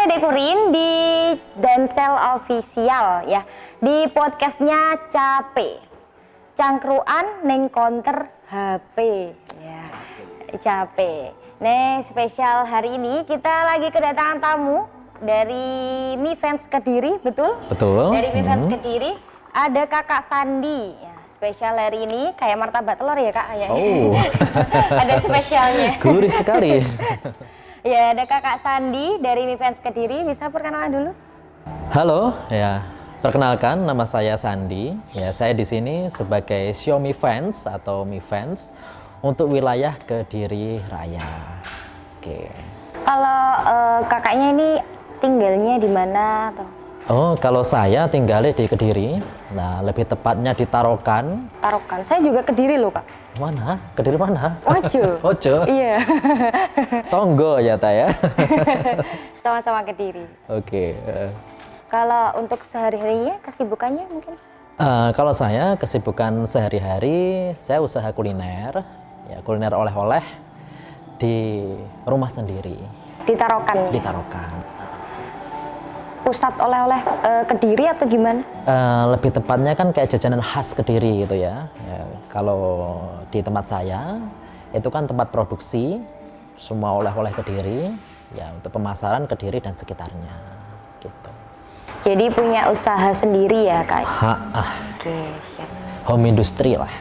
Dek Kurin di Dansel Official ya. Di podcastnya Cape. Cangkruan neng konter HP ya. Cape. Nah, spesial hari ini kita lagi kedatangan tamu dari Mifans Kediri, betul? Betul. Dari Mifans Kediri ada Kakak Sandi ya. Spesial hari ini kayak martabak telur ya Kak ya. Oh. Ada spesialnya. Gurih sekali. Ya, ada Kakak Sandi dari Mifans Kediri. Bisa perkenalan dulu? Halo, ya. Perkenalkan, nama saya Sandi. Ya, saya di sini sebagai Xiaomi Fans atau Mifans untuk wilayah Kediri Raya. Oke. Kalau kakaknya ini tinggalnya di mana atau? Oh, kalau saya tinggalnya di Kediri. Nah, lebih tepatnya di Tarokan. Tarokan. Saya juga Kediri loh, Kak. Mana? Kediri mana? Ojo. Ojo. Iya. Tonggo ya, Ta ya. Sama-sama Kediri. Oke. Kalau untuk sehari-harinya kesibukannya mungkin? Kalau saya kesibukan sehari-hari, saya usaha kuliner, ya kuliner oleh-oleh di rumah sendiri. Di Tarokan. Di Tarokan. Pusat oleh-oleh Kediri atau gimana? Lebih tepatnya kan kayak jajanan khas Kediri gitu ya. Kalau di tempat saya itu kan tempat produksi semua oleh-oleh Kediri, ya untuk pemasaran Kediri dan sekitarnya, gitu. Jadi punya usaha sendiri ya Kak? Oke, siap. Home industry lah.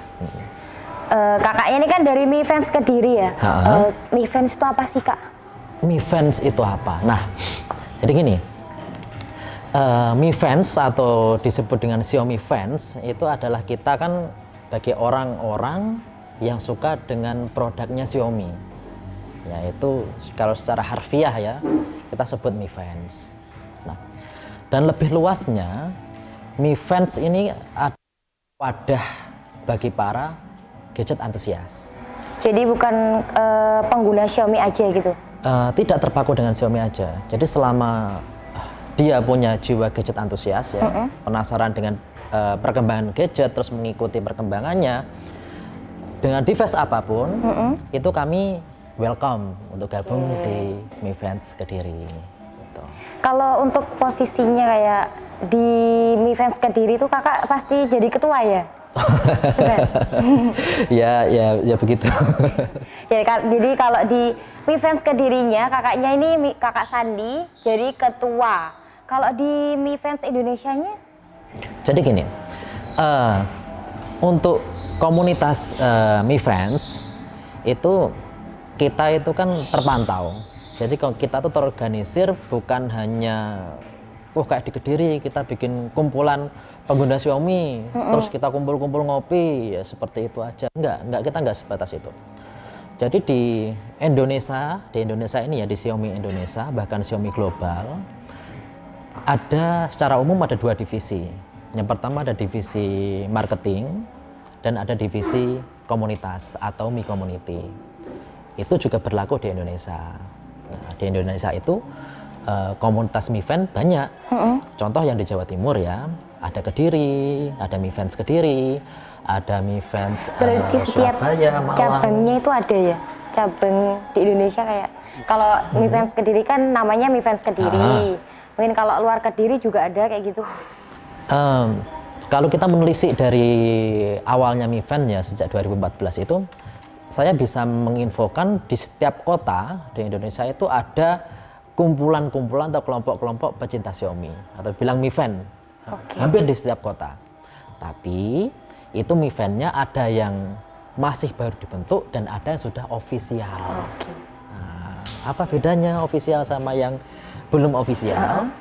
Kakaknya ini kan dari Mifans Kediri ya. Mifans itu apa sih Kak? Mifans itu apa? Nah, jadi gini. Mifans atau disebut dengan Xiaomi Fans itu adalah kita kan bagi orang-orang yang suka dengan produknya Xiaomi. Yaitu kalau secara harfiah ya kita sebut Mifans. Nah, dan lebih luasnya Mifans ini ada wadah bagi para gadget antusias. Jadi bukan pengguna Xiaomi aja gitu? Tidak terpaku dengan Xiaomi aja. Jadi selama dia punya jiwa gadget antusias ya, penasaran dengan perkembangan gadget, terus mengikuti perkembangannya dengan device apapun, itu kami welcome untuk gabung di Mifans Kediri. Gitu. Kalau untuk posisinya kayak di Mifans Kediri itu kakak pasti jadi ketua ya? ya begitu. Jadi kalau di Mifans Kedirinya kakaknya ini kakak Sandi jadi ketua. Kalau di Mifans Indonesianya? Jadi gini, untuk komunitas Mifans itu kita itu kan terpantau. Jadi kalau kita tuh terorganisir bukan hanya kayak di Kediri kita bikin kumpulan pengguna Xiaomi, terus kita kumpul-kumpul ngopi, ya seperti itu aja. Enggak, kita enggak sebatas itu. Jadi di Indonesia ini ya di Xiaomi Indonesia, bahkan Xiaomi Global, ada secara umum ada dua divisi. Yang pertama ada divisi marketing dan ada divisi komunitas atau Mi Community. Itu juga berlaku di Indonesia. Nah, di Indonesia itu komunitas Mifans banyak. Contoh yang di Jawa Timur ya, ada Kediri, ada Mifans Kediri, ada Mifans Surabaya, Malang. Cabangnya itu ada ya? Cabang di Indonesia kayak kalau Mifans Kediri kan namanya Mifans Kediri. Mungkin kalau luar Kediri juga ada kayak gitu. Kalau kita menelisik dari awalnya Mifans ya sejak 2014 itu, saya bisa menginfokan di setiap kota di Indonesia itu ada kumpulan-kumpulan atau kelompok-kelompok pecinta Xiaomi atau bilang Mifans. Hampir di setiap kota. Tapi itu Mifansnya ada yang masih baru dibentuk dan ada yang sudah ofisial. Nah, apa bedanya ofisial sama yang belum ofisial?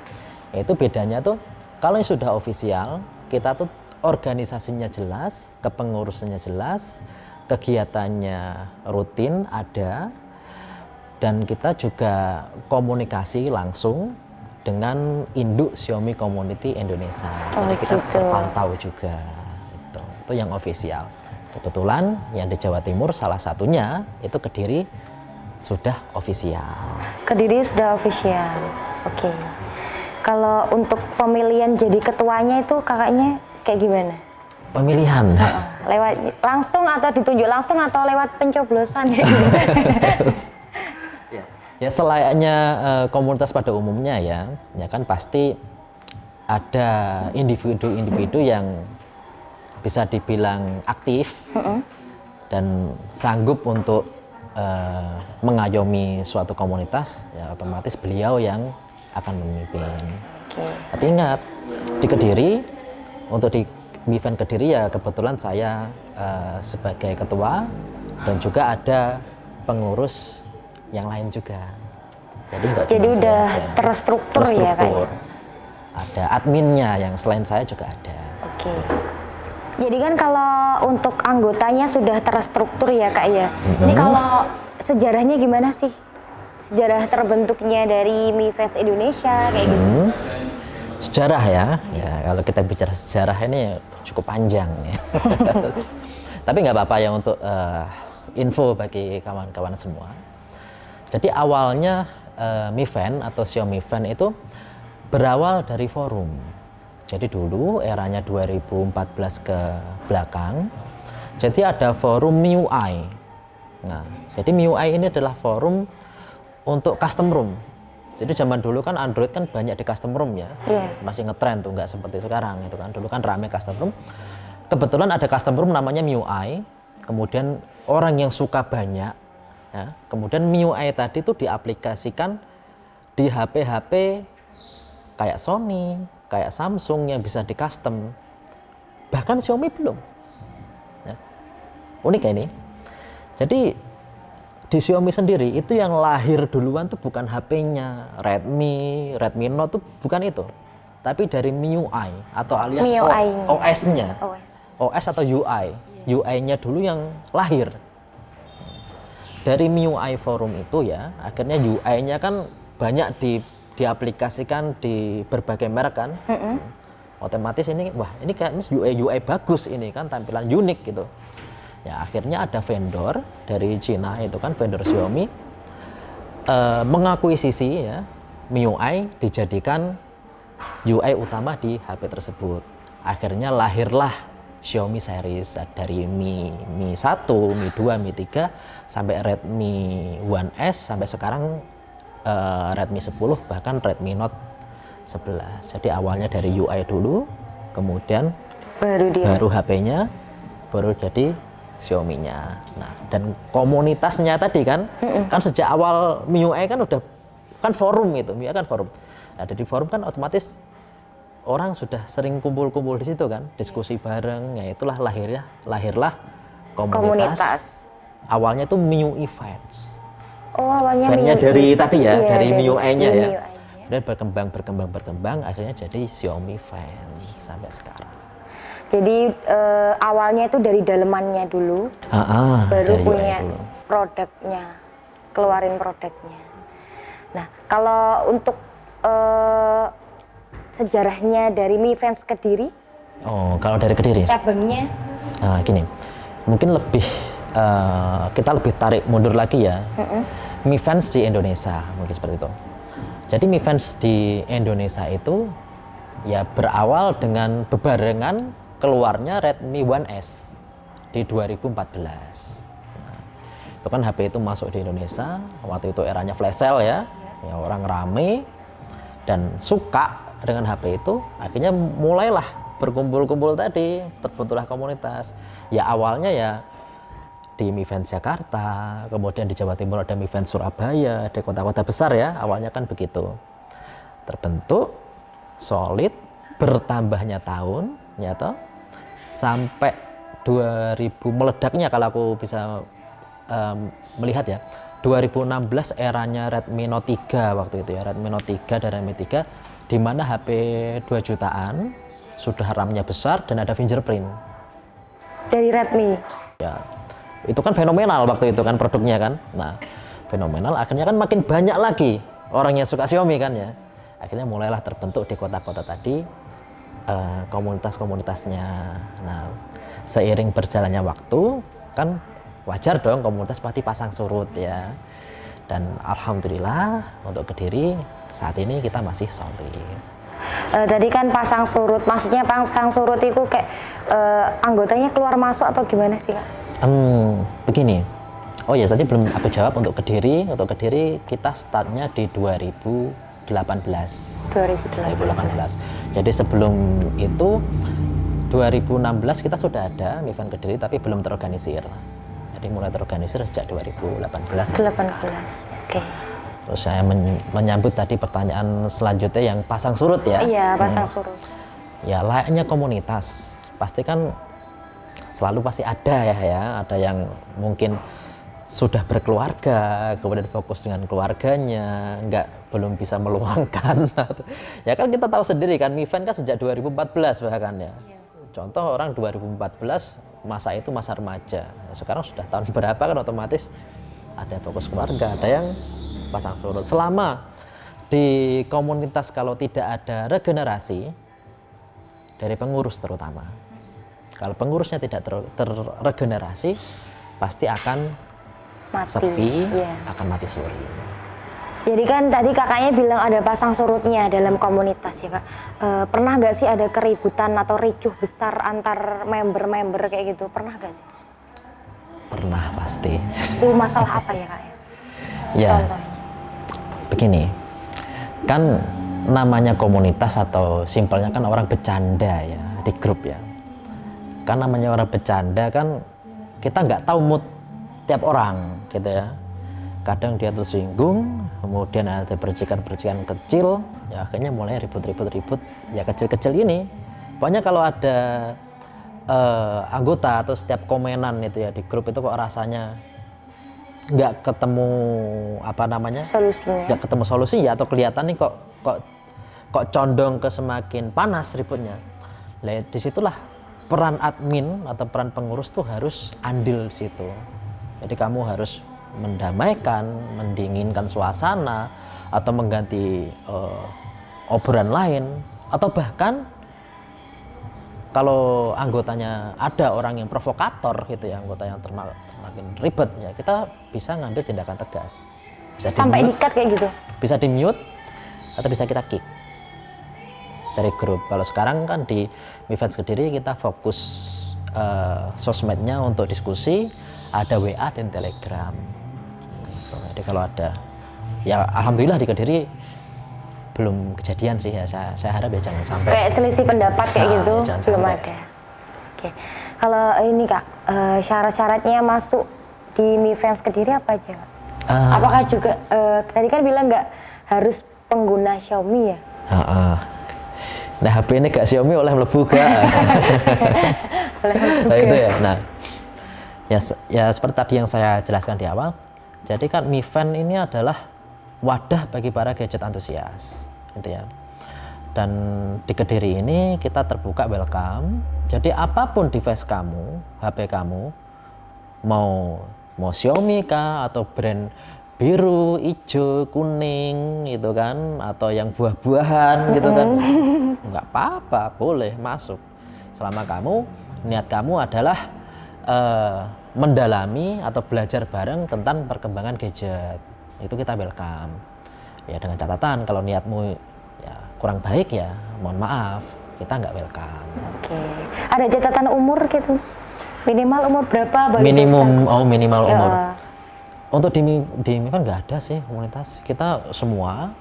Yaitu bedanya tuh kalau yang sudah ofisial kita tuh organisasinya jelas, kepengurusannya jelas, kegiatannya rutin ada, dan kita juga komunikasi langsung dengan induk Xiaomi Community Indonesia. Jadi kita terpantau juga. Itu yang ofisial. Kebetulan yang di Jawa Timur salah satunya itu Kediri sudah ofisial. Kediri sudah ofisial. Oke. Kalau untuk pemilihan jadi ketuanya itu kakaknya kayak gimana? Pemilihan? Lewat langsung atau ditunjuk langsung atau lewat pencoblosan? Ya selayaknya komunitas pada umumnya ya kan pasti ada individu-individu yang bisa dibilang aktif dan sanggup untuk mengayomi suatu komunitas, ya otomatis beliau yang akan memimpin. Tapi ingat, di Kediri, untuk di event Kediri ya kebetulan saya sebagai ketua dan juga ada pengurus yang lain juga. Jadi udah terstruktur ya Kak ya? Ada adminnya yang selain saya juga ada. Oke. Jadi kan kalau untuk anggotanya sudah terstruktur ya Kak ya. Ini kalau sejarahnya gimana sih? Sejarah terbentuknya dari Mifans Indonesia kayak gitu. Sejarah ya kalau kita bicara sejarah ini cukup panjang ya. Tapi nggak apa-apa ya untuk info bagi kawan-kawan semua. Jadi awalnya Mifan atau Xiaomi Fan itu berawal dari forum. Jadi dulu eranya 2014 ke belakang, jadi ada forum MIUI. Nah, jadi MIUI ini adalah forum untuk custom room. Jadi zaman dulu kan Android kan banyak di custom room ya, masih ngetren tuh, nggak seperti sekarang itu kan. Dulu kan rame custom room. Kebetulan ada custom room namanya MIUI. Kemudian orang yang suka banyak, ya, kemudian MIUI tadi tuh diaplikasikan di HP-HP kayak Sony, kayak Samsung yang bisa di custom, bahkan Xiaomi belum. Ya. Unik ya ini. Jadi di Xiaomi sendiri itu yang lahir duluan tuh bukan HP-nya Redmi Note tuh bukan itu, tapi dari MIUI atau alias OS-nya, OS atau UI, UI-nya dulu yang lahir. Dari MIUI forum itu ya, akhirnya UI-nya kan banyak diaplikasikan di berbagai merek kan. Otomatis ini wah ini kayak UI bagus ini kan, tampilan unik gitu. Ya akhirnya ada vendor dari Cina itu kan, vendor Xiaomi mengakuisisi ya MIUI dijadikan UI utama di HP tersebut. Akhirnya lahirlah Xiaomi series dari Mi 1, Mi 2, Mi 3 sampai Redmi One S sampai sekarang Redmi 10 bahkan Redmi Note 11. Jadi awalnya dari UI dulu, kemudian baru HP-nya, baru jadi Xiaomi-nya. Nah, dan komunitasnya tadi kan, kan sejak awal MIUI kan udah kan forum itu, MIUI kan forum. Nah, dari forum kan otomatis orang sudah sering kumpul-kumpul di situ kan, diskusi bareng, ya itulah lahirlah komunitas. Awalnya itu MIUI Fans. Oh, awalnya fan-nya dari tadi ya, iya, dari MIUI-nya ya. Dan berkembang, akhirnya jadi Xiaomi Fans sampai sekarang. Jadi awalnya itu dari dalemannya dulu, baru punya produknya, keluarin produknya. Nah, kalau untuk sejarahnya dari Mifans Kediri? Oh, kalau dari Kediri? Cabangnya? Gini, mungkin lebih kita lebih tarik mundur lagi ya. Mifans di Indonesia mungkin seperti itu. Jadi Mifans di Indonesia itu ya berawal dengan bebarengan keluarnya Redmi One S di 2014. Nah, itu kan HP itu masuk di Indonesia, waktu itu eranya flash sale ya orang rame dan suka dengan HP itu, akhirnya mulailah berkumpul-kumpul tadi, terbentuklah komunitas. Ya awalnya ya di Mifans Jakarta, kemudian di Jawa Timur ada Mifans Surabaya, di kota-kota besar ya, awalnya kan begitu. Terbentuk, solid, bertambahnya tahun, nyata, sampai 2000 meledaknya kalau aku bisa melihat ya, 2016 eranya Redmi Note 3 waktu itu ya, Redmi Note 3 dan Redmi 3, di mana HP 2 jutaan, sudah RAM-nya besar dan ada fingerprint. Dari Redmi? Ya. Itu kan fenomenal waktu itu kan produknya kan. Nah, fenomenal akhirnya kan makin banyak lagi orang yang suka Xiaomi kan ya. Akhirnya mulailah terbentuk di kota-kota tadi komunitas-komunitasnya. Nah, seiring berjalannya waktu kan wajar dong komunitas pasti pasang surut ya. Dan alhamdulillah untuk Kediri saat ini kita masih solid. Tadi kan pasang surut, maksudnya pasang surut itu kayak anggotanya keluar masuk atau gimana sih Kak? Begini, Oh ya, tadi belum aku jawab untuk Kediri. Untuk Kediri kita startnya di 2018. 2018. Jadi sebelum itu 2016 kita sudah ada Mivan Kediri tapi belum terorganisir. Jadi mulai terorganisir sejak 2018. 18. Oke. Terus saya menyambut tadi pertanyaan selanjutnya yang pasang surut ya. Iya, pasang surut. Ya layaknya komunitas. Pasti kan selalu pasti ada ya. Ada yang mungkin sudah berkeluarga, kemudian fokus dengan keluarganya, belum bisa meluangkan. Ya kan kita tahu sendiri kan, Mivan kan sejak 2014 bahkan ya. Contoh orang 2014 masa itu masa remaja. Sekarang sudah tahun berapa kan otomatis ada fokus keluarga, ada yang pasang surut. Selama di komunitas kalau tidak ada regenerasi dari pengurus terutama, kalau pengurusnya tidak terregenerasi pasti akan sepi, akan mati suri. Jadi kan tadi kakaknya bilang ada pasang surutnya dalam komunitas ya kak. Pernah nggak sih ada keributan atau ricuh besar antar member-member kayak gitu? Pernah nggak sih? Pernah pasti. Itu masalah apa ya kak? Ya, contohnya. Begini, kan namanya komunitas atau simpelnya kan orang bercanda ya di grup ya. Kan namanya orang bercanda kan kita nggak tahu mood tiap orang gitu ya. Kadang dia tersinggung, kemudian ada percikan-percikan kecil, ya akhirnya mulai ribut-ribut ya kecil-kecil ini. Pokoknya kalau ada anggota atau setiap komenan itu ya di grup itu kok rasanya nggak ketemu solusinya, nggak ketemu solusi ya, atau kelihatan nih kok condong ke semakin panas ributnya. Nah, disitulah peran admin atau peran pengurus tuh harus andil di situ. Jadi kamu harus mendamaikan, mendinginkan suasana, atau mengganti obrolan lain, atau bahkan kalau anggotanya ada orang yang provokator gitu ya, anggota yang semakin ribet ya, kita bisa ngambil tindakan tegas. Bisa sampai di-cut kayak gitu. Bisa di-mute atau bisa kita kick dari grup. Kalau sekarang kan di Mivan Kediri kita fokus sosmednya untuk diskusi, ada WA dan Telegram. Jadi kalau ada, ya alhamdulillah di Kediri belum kejadian sih ya. Saya harap ya jangan sampai. Kayak selisih pendapat kayak gitu ya belum sampai. ada. Oke, kalau ini kak syarat-syaratnya masuk di Mifans Kediri apa aja kak? Apakah juga tadi kan bilang nggak harus pengguna Xiaomi ya? Nah HP ini gak Xiaomi oleh mlebu gak? Nah itu ya. Nah ya seperti tadi yang saya jelaskan di awal. Jadi kan Mivan ini adalah wadah bagi para gadget antusias, gitu ya. Dan di Kediri ini kita terbuka welcome. Jadi apapun device kamu, HP kamu, mau Xiaomi kah atau brand biru, hijau, kuning gitu kan, atau yang buah-buahan gitu kan, nggak apa-apa, boleh masuk. Selama niat kamu adalah mendalami atau belajar bareng tentang perkembangan gadget, itu kita welcome. Ya dengan catatan kalau niatmu ya kurang baik ya mohon maaf, kita nggak welcome. Oke. Ada catatan umur gitu? Minimal umur berapa? Minimal umur. Untuk di Mivan nggak ada sih komunitas. Kita semua,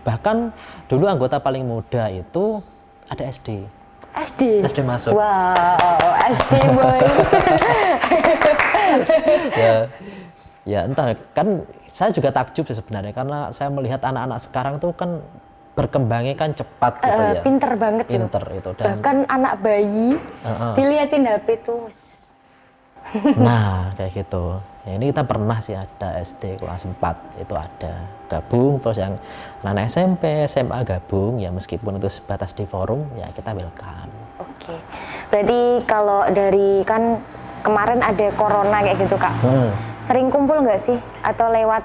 bahkan dulu anggota paling muda itu ada SD. SD masuk. Wow, SD boy. ya entah, kan saya juga takjub sih sebenarnya, karena saya melihat anak-anak sekarang tuh kan berkembangnya kan cepat gitu ya. Pinter banget itu. Dan bahkan anak bayi diliatin HP tuh. Nah kayak gitu. Ya, ini kita pernah sih ada SD kelas 4 itu ada gabung, terus yang anak SMP, SMA gabung ya, meskipun itu sebatas di forum ya kita welcome. Oke. Berarti kalau dari kan kemarin ada corona kayak gitu kak, sering kumpul nggak sih atau lewat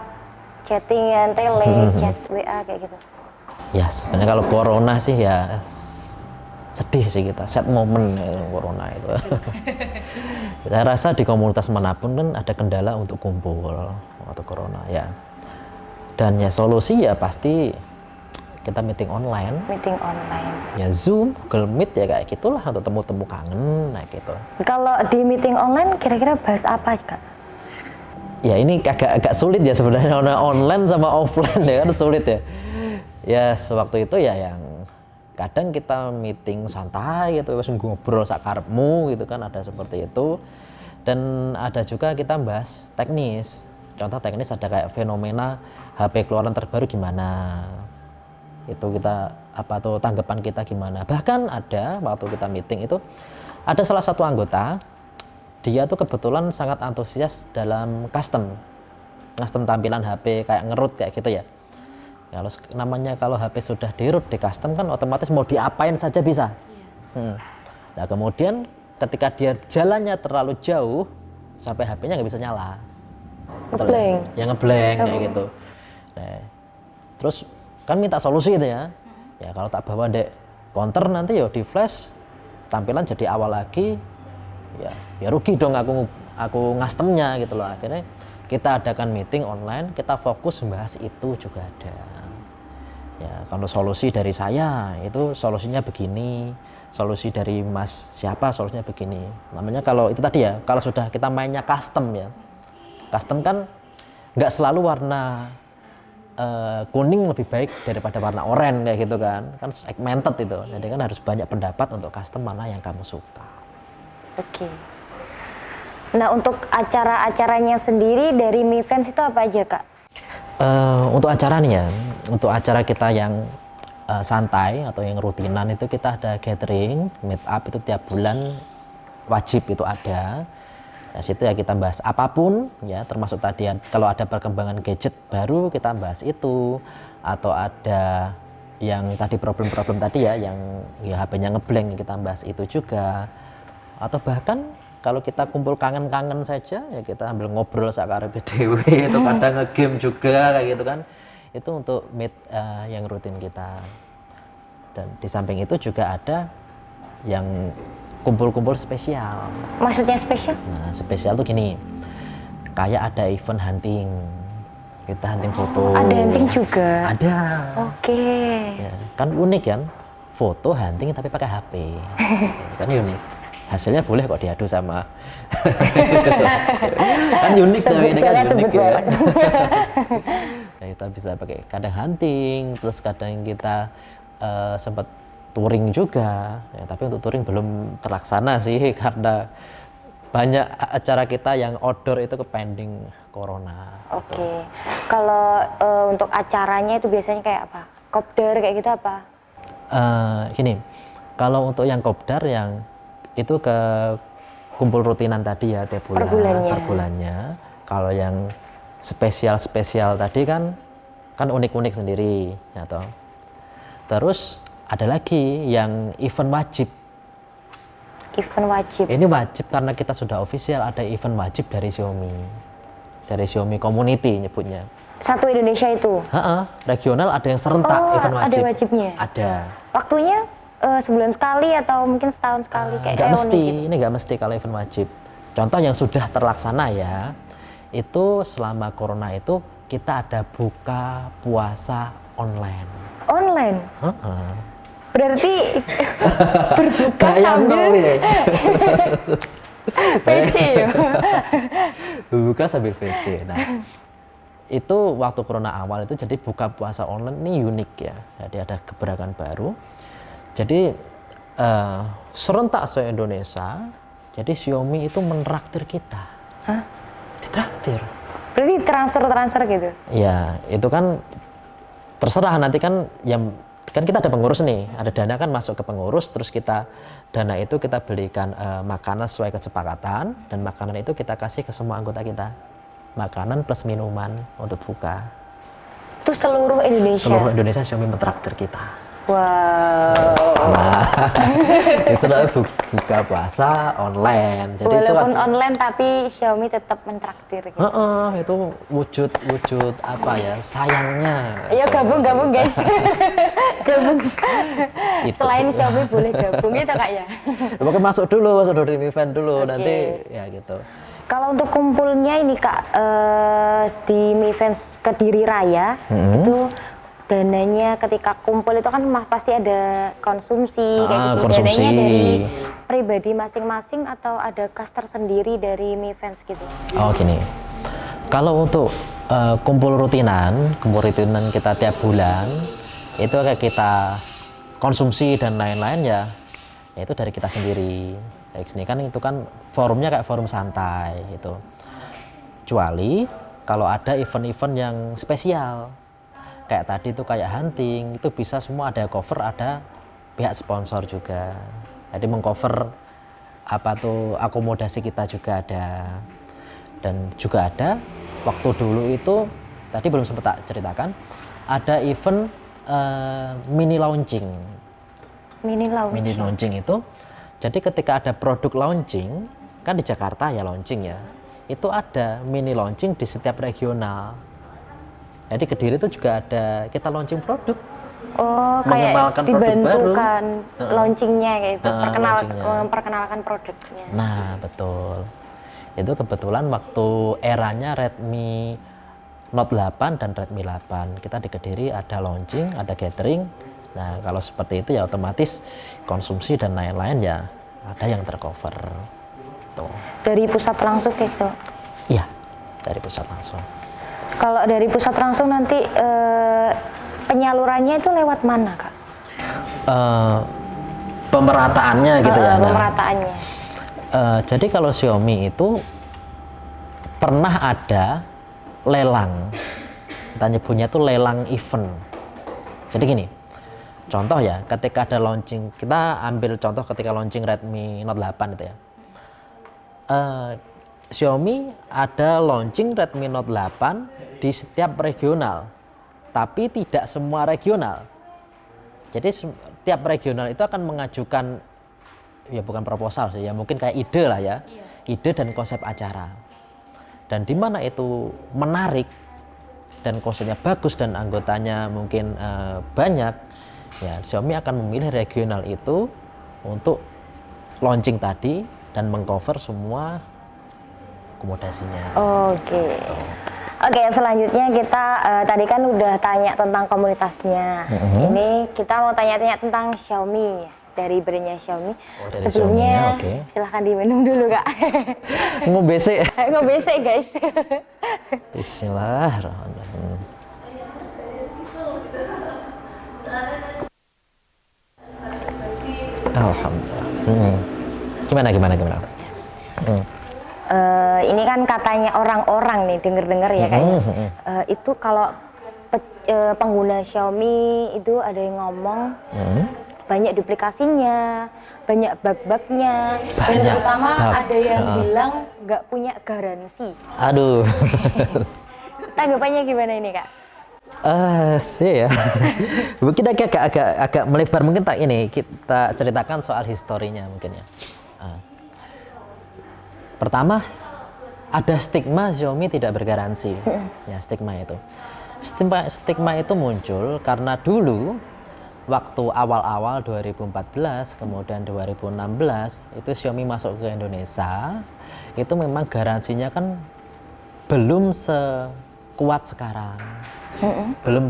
chattingan, chat WA kayak gitu? Ya sebenarnya kalau corona sih ya sedih sih kita, sad moment corona itu. Saya rasa di komunitas manapun kan ada kendala untuk kumpul waktu corona ya. Dan ya solusi ya pasti kita meeting online. Ya Zoom, Google Meet ya kayak gitulah, untuk temu-temu kangen, nah gitu. Kalau di meeting online kira-kira bahas apa kak? Ya ini agak sulit ya sebenarnya online sama offline ya kan sulit ya. Ya sewaktu itu ya yang kadang kita meeting santai gitu, wes ngobrol sakarepmu gitu kan, ada seperti itu. Dan ada juga kita bahas teknis. Contoh teknis ada kayak fenomena HP keluaran terbaru gimana. Itu kita apa tuh tanggapan kita gimana. Bahkan ada waktu kita meeting itu ada salah satu anggota, dia tuh kebetulan sangat antusias dalam custom tampilan HP kayak ngerut kayak gitu ya. Kalau namanya kalau HP sudah dirut di custom kan otomatis mau diapain saja bisa. Nah kemudian ketika dia jalannya terlalu jauh sampai HP-nya nggak bisa nyala. Ngeblank. Ya ngeblank kayak gitu. Nah, terus kan minta solusi itu ya. Ya kalau tak bawa dek counter nanti ya di flash tampilan jadi awal lagi. Ya rugi dong aku ngastemnya gitu loh. Akhirnya kita adakan meeting online, kita fokus membahas itu juga ada. Ya kalau solusi dari saya itu solusinya begini, solusi dari Mas siapa solusinya begini. Namanya kalau itu tadi ya, kalau sudah kita mainnya custom ya, custom kan nggak selalu warna kuning lebih baik daripada warna oranye kayak gitu kan segmented itu. Jadi kan harus banyak pendapat untuk custom mana yang kamu suka. Oke. Nah untuk acara-acaranya sendiri dari Mifans itu apa aja Kak? Untuk acara nih ya, untuk acara kita yang santai atau yang rutinan itu kita ada gathering, meet up itu tiap bulan wajib itu ada. Di situ ya kita bahas apapun ya, termasuk tadi kalau ada perkembangan gadget baru kita bahas itu, atau ada yang tadi problem-problem tadi ya, yang ya HP-nya ngeblank kita bahas itu juga. Atau bahkan kalau kita kumpul kangen-kangen saja ya kita ambil ngobrol sakarepe dhewe itu kadang nge-game juga kayak gitu kan. Itu untuk meet yang rutin kita. Dan di samping itu juga ada yang kumpul-kumpul spesial. Maksudnya spesial? Nah, spesial tuh gini. Kayak ada event hunting. Kita hunting foto. Ada hunting juga? Ada. Oke. Ya, kan unik kan? Foto hunting tapi pakai HP. Kan unik. Hasilnya boleh kok diadu sama. Kan unik tuh, ini kan unik ya. Nah, kita bisa pakai kadang hunting, terus kadang kita sempat touring juga. Ya, tapi untuk touring belum terlaksana sih karena banyak acara kita yang outdoor itu pending corona. Oke. Kalau untuk acaranya itu biasanya kayak apa? Kopdar kayak gitu apa? Gini, kalau untuk yang kopdar yang itu ke kumpul rutinan tadi ya tiap bulan per bulannya. Kalau yang spesial tadi kan unik-unik sendiri ya toh. Terus ada lagi yang event wajib. Event wajib. Ini wajib karena kita sudah official ada event wajib dari Xiaomi. Dari Xiaomi Community nyebutnya. Satu Indonesia itu? Regional ada yang serentak event wajib. Ada wajibnya? Ada. Waktunya sebulan sekali atau mungkin setahun sekali kayak nggak mesti gitu. Ini nggak mesti kalau event wajib. Contoh yang sudah terlaksana ya, itu selama corona itu kita ada buka puasa online. Online? Berarti berbuka sambil VC ya? Berbuka sambil VC. Nah itu waktu corona awal itu jadi buka puasa online ini unik ya, jadi ada gebrakan baru. Jadi serentak se-Indonesia, jadi Xiaomi itu menraktir kita. Hah? Ditraktir. Berarti transfer gitu? Ya, itu kan terserah nanti kan yang kan kita ada pengurus nih, ada dana kan masuk ke pengurus, terus kita dana itu kita belikan makanan sesuai kesepakatan dan makanan itu kita kasih ke semua anggota kita. Makanan plus minuman untuk buka. Itu seluruh Indonesia? Seluruh Indonesia Xiaomi mentraktir kita. Wow. Nah, itu adalah buka puasa online. Jadi walaupun itu online tapi Xiaomi tetap mentraktir gitu. Itu wujud apa ya sayangnya. Ayo gabung guys. Gabung. Selain Xiaomi boleh gabung itu Kak ya. Pokoknya masuk dulu event dulu nanti ya gitu. Kalau untuk kumpulnya ini Kak di Mifans Kediri Raya itu dananya ketika kumpul itu kan pasti ada konsumsi kayak gitu. Konsumsi. Dananya dari pribadi masing-masing atau ada kas tersendiri dari Mifans gitu? Oh gini, Kalau untuk kumpul rutinan kita tiap bulan itu kayak kita konsumsi dan lain-lain ya itu dari kita sendiri. Kayak sini kan itu kan forumnya kayak forum santai gitu. Kecuali kalau ada event-event yang spesial kayak tadi itu kayak hunting itu bisa semua ada cover, ada pihak sponsor juga. Jadi mengcover apa tuh akomodasi kita juga ada. Dan juga ada waktu dulu itu tadi belum sempat tak ceritakan ada event mini launching. Mini launching itu jadi ketika ada produk launching kan di Jakarta ya launching ya itu ada mini launching di setiap regional. Jadi Kediri itu juga ada kita launching produk. Oh, kayak dibantukan launchingnya kayak itu, memperkenalkan produknya. Nah, betul. Itu kebetulan waktu eranya Redmi Note 8 dan Redmi 8. Kita di Kediri ada launching, ada gathering. Nah, kalau seperti itu ya otomatis konsumsi dan lain-lain ya ada yang tercover. Tuh. Dari pusat langsung gitu? Iya, dari pusat langsung. Kalau dari pusat langsung nanti penyalurannya itu lewat mana, Kak? Pemerataannya gitu ya. Pemerataannya. Jadi kalau Xiaomi itu pernah ada lelang, kita nyebutnya itu lelang event. Jadi gini, contoh ya, ketika ada launching, kita ambil contoh ketika launching Redmi Note 8 itu ya. Xiaomi ada launching Redmi Note 8 di setiap regional, tapi tidak semua regional. Jadi setiap regional itu akan mengajukan ya bukan proposal sih ya mungkin kayak ide lah ya, ide dan konsep acara. Dan di mana itu menarik dan konsepnya bagus dan anggotanya mungkin banyak, ya Xiaomi akan memilih regional itu untuk launching tadi dan mengcover semua akomodasinya. Oke. Oke, selanjutnya kita tadi kan udah tanya tentang komunitasnya. Ini kita mau tanya-tanya tentang Xiaomi. Dari brandnya Xiaomi. Dari sebelumnya Xiaomi, okay. Silahkan diminum dulu, Kak. Ngobese. Ngobese, guys. Bismillahirrahmanirrahim. Alhamdulillah. Gimana? Ini kan katanya orang-orang nih denger-dengar ya kayaknya. Itu kalau pengguna Xiaomi itu ada yang ngomong banyak duplikasinya, banyak bug-bugnya, dan terutama ada yang bilang nggak punya garansi. Aduh. Tanggapannya gimana ini, Kak? Sih ya. Mungkin agak melebar, mungkin tak ini kita ceritakan soal historinya mungkin ya. Pertama, ada stigma Xiaomi tidak bergaransi. Ya, stigma itu. Stigma itu muncul karena dulu waktu awal-awal 2014 kemudian 2016 itu Xiaomi masuk ke Indonesia, itu memang garansinya kan belum sekuat sekarang, belum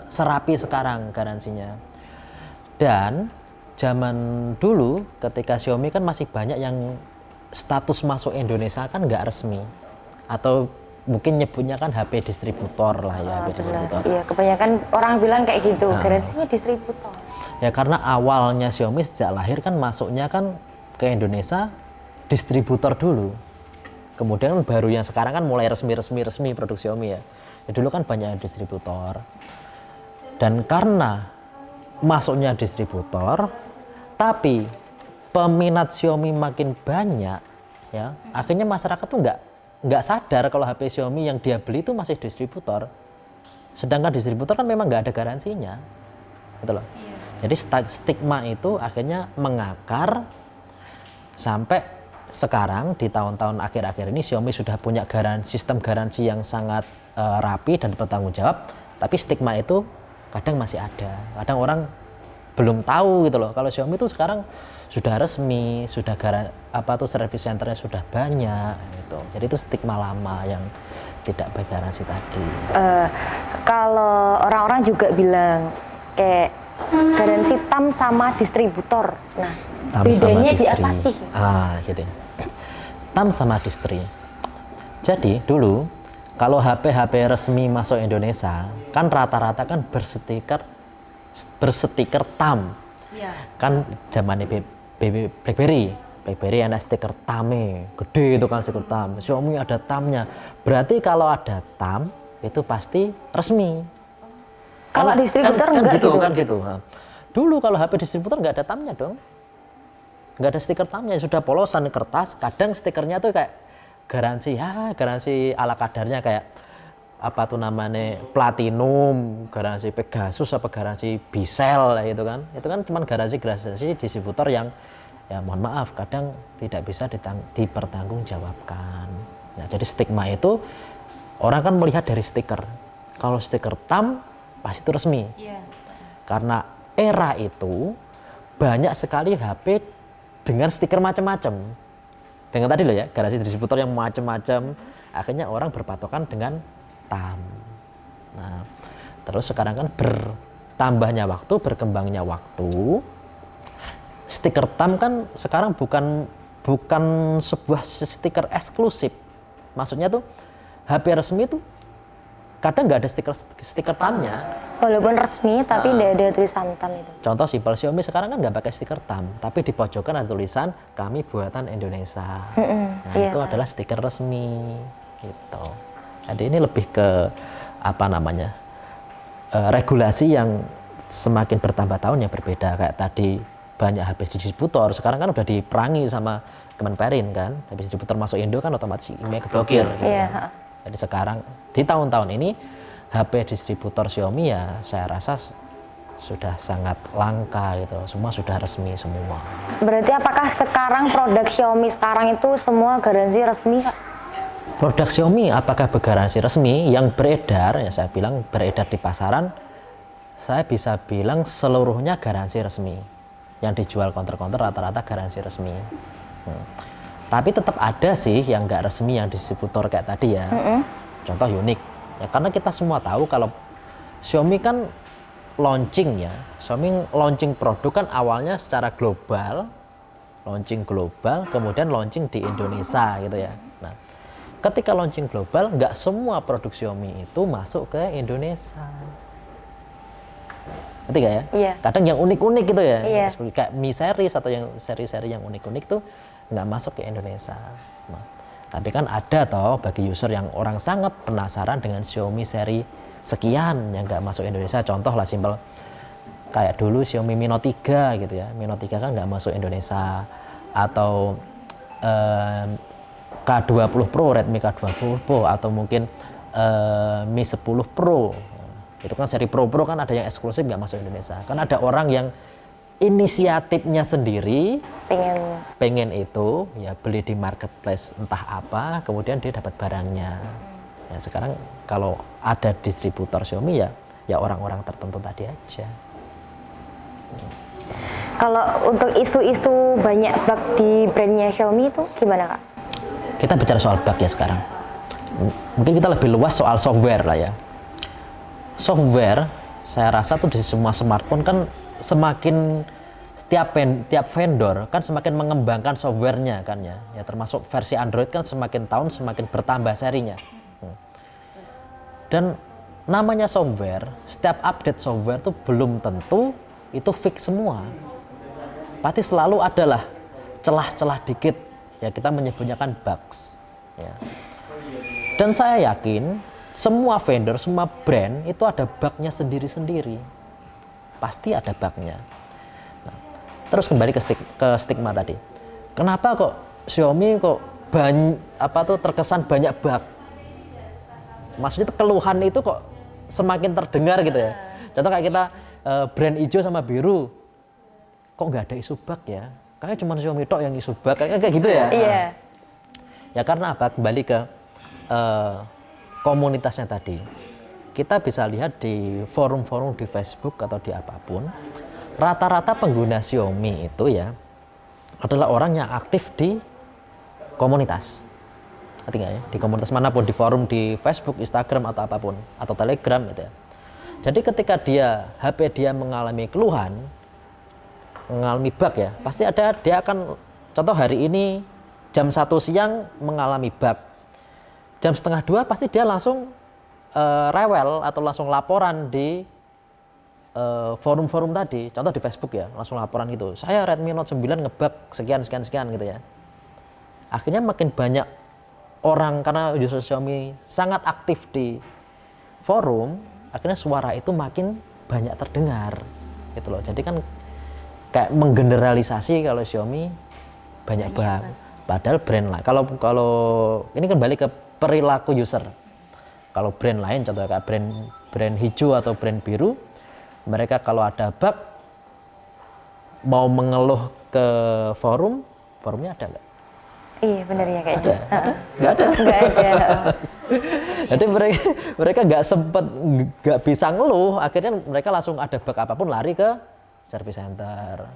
serapi sekarang garansinya. Dan zaman dulu ketika Xiaomi kan masih banyak yang status masuk Indonesia kan nggak resmi, atau mungkin nyebutnya kan HP distributor lah ya, HP distributor. Iya, kebanyakan orang bilang kayak gitu, garansinya distributor. Ya karena awalnya Xiaomi sejak lahir kan masuknya kan ke Indonesia distributor dulu. Kemudian baru yang sekarang kan mulai resmi produk Xiaomi ya. Ya dulu kan banyak distributor. Dan karena masuknya distributor, tapi peminat Xiaomi makin banyak ya, akhirnya masyarakat tuh nggak sadar kalau HP Xiaomi yang dia beli itu masih distributor. Sedangkan distributor kan memang nggak ada garansinya, gitu loh. Jadi stigma itu akhirnya mengakar sampai sekarang di tahun-tahun akhir-akhir ini Xiaomi sudah punya sistem garansi yang sangat rapi dan bertanggung jawab. Tapi stigma itu kadang masih ada. Kadang orang belum tahu gitu loh. Kalau Xiaomi itu sekarang sudah resmi, sudah service centernya sudah banyak gitu. Jadi itu stigma lama yang tidak bergaransi tadi. Kalau orang-orang juga bilang kayak garansi TAM sama distributor. Nah, bedanya di apa sih? Gitu. TAM sama distri. Jadi dulu kalau HP resmi masuk Indonesia kan rata-rata kan berstiker TAM. Iya. Kan zamannya BlackBerry ada stiker TAM-nya, gede itu kan stiker TAM. Xiaomi ada TAM-nya. Berarti kalau ada TAM itu pasti resmi. Kalau distributor enggak gitu. Kan gitu. Nah, dulu kalau HP distributor nggak ada TAM-nya dong. Nggak ada stiker TAM-nya, sudah polosan kertas. Kadang stikernya tuh kayak garansi ala kadarnya, kayak apa tuh namanya platinum, garansi Pegasus apa garansi Bisel gitu kan. Itu kan cuma garansi distributor yang ya mohon maaf kadang tidak bisa dipertanggungjawabkan. Nah, jadi stigma itu orang kan melihat dari stiker. Kalau stiker TAM pasti itu resmi. Iya. Karena era itu banyak sekali HP dengan stiker macam-macam. Dengan tadi loh ya, garansi distributor yang macam-macam, akhirnya orang berpatokan dengan TAM. Nah, terus sekarang kan bertambahnya waktu, berkembangnya waktu, stiker TAM kan sekarang bukan sebuah stiker eksklusif. Maksudnya tuh HP resmi tuh kadang nggak ada stiker TAM-nya. Walaupun resmi tapi tidak ada tulisan TAM itu. Contoh simpel, Xiaomi sekarang kan nggak pakai stiker TAM, tapi di pojokan ada tulisan kami buatan Indonesia. Nah, iya. itu adalah stiker resmi gitu. Jadi ini lebih ke apa namanya, regulasi yang semakin bertambah tahun yang berbeda. Kayak tadi banyak HP distributor, sekarang kan udah diperangi sama Kemenperin kan. HP distributor masuk Indo kan otomatis email keblokir gitu. Iya. Jadi sekarang di tahun-tahun ini HP distributor Xiaomi ya saya rasa sudah sangat langka gitu, semua sudah resmi semua. Berarti apakah sekarang produk Xiaomi sekarang itu semua garansi resmi, Kak? Produk Xiaomi apakah bergaransi resmi? Yang beredar, ya saya bilang beredar di pasaran, saya bisa bilang seluruhnya garansi resmi. Yang dijual counter-counter rata-rata garansi resmi. Tapi tetap ada sih yang nggak resmi, yang distributor kayak tadi ya. Contoh unik. Ya, karena kita semua tahu kalau Xiaomi kan launching ya, Xiaomi launching produk kan awalnya secara global, kemudian launching di Indonesia gitu ya. Nah, ketika launching global, nggak semua produk Xiaomi itu masuk ke Indonesia. Ngerti nggak ya? Iya. Kadang yang unik-unik gitu ya, Iya. kayak Mi series atau yang seri-seri yang unik-unik tuh nggak masuk ke Indonesia. Nah, tapi kan ada toh bagi user yang orang sangat penasaran dengan Xiaomi seri sekian yang nggak masuk Indonesia. Contoh lah simpel, kayak dulu Xiaomi Mi Note 3 gitu ya. Mi Note 3 kan nggak masuk Indonesia. Atau K20 Pro, Redmi K20 Pro, atau mungkin Mi 10 Pro. Itu kan seri Pro kan ada yang eksklusif nggak masuk Indonesia. Kan ada orang yang inisiatifnya sendiri pengen itu ya beli di marketplace entah apa, kemudian dia dapat barangnya. Ya sekarang kalau ada distributor Xiaomi ya orang-orang tertentu tadi aja. Kalau untuk isu-isu banyak bug di brandnya Xiaomi itu gimana, Kak? Kita bicara soal bug ya sekarang. Mungkin kita lebih luas soal software lah ya. Software saya rasa tuh di semua smartphone kan semakin tiap vendor kan semakin mengembangkan softwarenya kan ya. Ya termasuk versi Android kan semakin tahun semakin bertambah serinya. Dan namanya software, setiap update software tuh belum tentu itu fix semua. Pasti selalu adalah celah-celah dikit, ya kita menyebutnya kan bugs. Ya. Dan saya yakin semua vendor, semua brand itu ada bugnya sendiri-sendiri. Pasti ada bugnya. Nah, terus kembali ke stigma tadi. Kenapa kok Xiaomi kok terkesan banyak bug? Maksudnya keluhan itu kok semakin terdengar gitu ya. Contoh kayak kita brand hijau sama biru, kok nggak ada isu bug ya? Kayaknya cuma Xiaomi tok yang isu bug, kayak gitu ya. Iya. Ya karena apa? Kembali ke komunitasnya tadi. Kita bisa lihat di forum-forum di Facebook atau di apapun, rata-rata pengguna Xiaomi itu ya adalah orang yang aktif di komunitas. Ngerti nggak ya? Di komunitas manapun, di forum, di Facebook, Instagram atau apapun, atau Telegram gitu ya. Jadi ketika HP dia mengalami keluhan, mengalami bug ya, pasti dia akan, contoh hari ini jam 1 siang mengalami bug. jam setengah 2 pasti dia langsung rewel atau langsung laporan di forum-forum tadi, contoh di Facebook ya, langsung laporan gitu, saya Redmi Note 9 ngebug sekian gitu ya. Akhirnya makin banyak orang, karena user Xiaomi sangat aktif di forum, akhirnya suara itu makin banyak terdengar gitu loh. Jadi kan kayak menggeneralisasi kalau Xiaomi banyak bug. Padahal brand lain, kalau ini kembali ke perilaku user. Kalau brand lain, contoh kayak brand hijau atau brand biru, mereka kalau ada bug mau mengeluh ke forumnya ada nggak? Iya benar ya kayaknya. Nggak ada. Nggak ada. Jadi mereka nggak bisa ngeluh. Akhirnya mereka langsung ada bug apapun lari ke service center.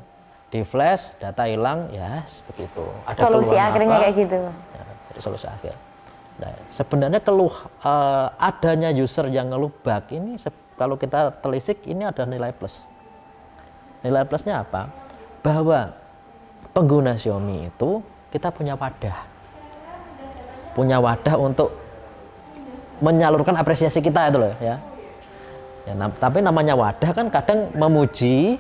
Di flash, data hilang, ya seperti itu. Ada Solusi akhirnya kayak gitu. Ya, jadi solusi akhir. Nah, sebenarnya adanya user yang ngeluh bug ini, kalau kita telisik ini ada nilai plus. Nilai plusnya apa? Bahwa pengguna Xiaomi itu kita punya wadah untuk menyalurkan apresiasi kita itu loh ya. Tapi namanya wadah kan kadang memuji,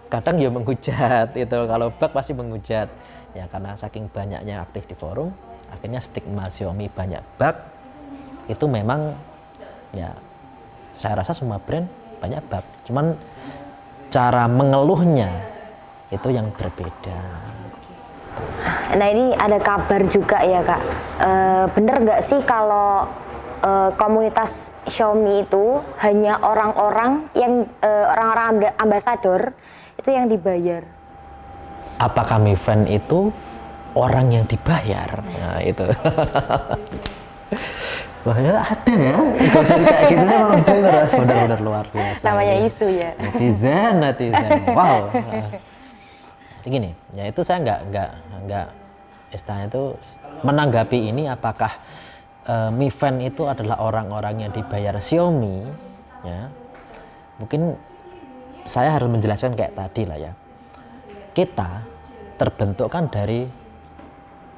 kadang ya menghujat itu. Kalau bug pasti menghujat ya, karena saking banyaknya aktif di forum, akhirnya stigma Xiaomi banyak bug itu memang ya, saya rasa semua brand banyak bug, cuman cara mengeluhnya itu yang berbeda. Nah ini ada kabar juga ya Kak, bener nggak sih kalau komunitas Xiaomi itu hanya orang-orang ambasador itu yang dibayar? Apakah Mi Fan itu orang yang dibayar? Nah itu. Wah ya ada ya, gosip kayak gitu orang benar-benar luar biasa. Namanya isu ya. Netizen, wow. Jadi gini, ya itu saya nggak istilahnya itu menanggapi ini apakah Mi Fan itu adalah orang-orang yang dibayar Xiaomi, ya. Mungkin saya harus menjelaskan kayak tadi lah ya. Kita terbentuk kan dari